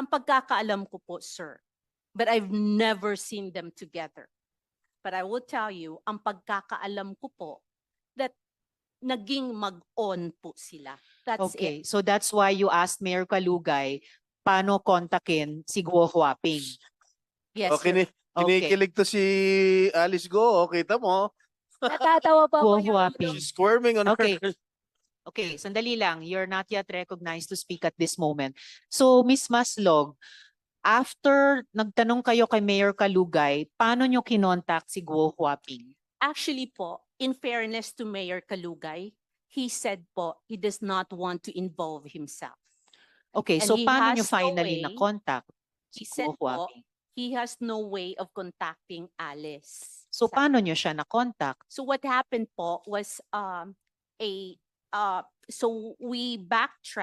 Ang pagkakaalam ko po, sir, but I've never seen them together. But I will tell you, ang pagkakaalam ko po, that naging mag-on po sila. That's it. Okay, so that's why you asked Mayor Kalugay paano kontakin si Guo Huaping. Yes, Okay, sir. kinikilig to si Alice Go. Kita mo? Natatawa pa Guo po, Your Honor. Huaping. She's squirming on Okay. her. Okay, sandali lang. You're not yet recognized to speak at this moment. So, Ms. Maslog, after nagtanong kayo kay Mayor Kalugay, paano nyo kinontak si Guo Huaping? Actually po, in fairness to Mayor Kalugay, he said po he does not want to involve himself. Okay, And so he paano nyo has no finally way- na-contact He si said Guo po Huaping? he has no way of contacting Alice. So, paano nyo siya na-contact? So what happened po was so we backtracked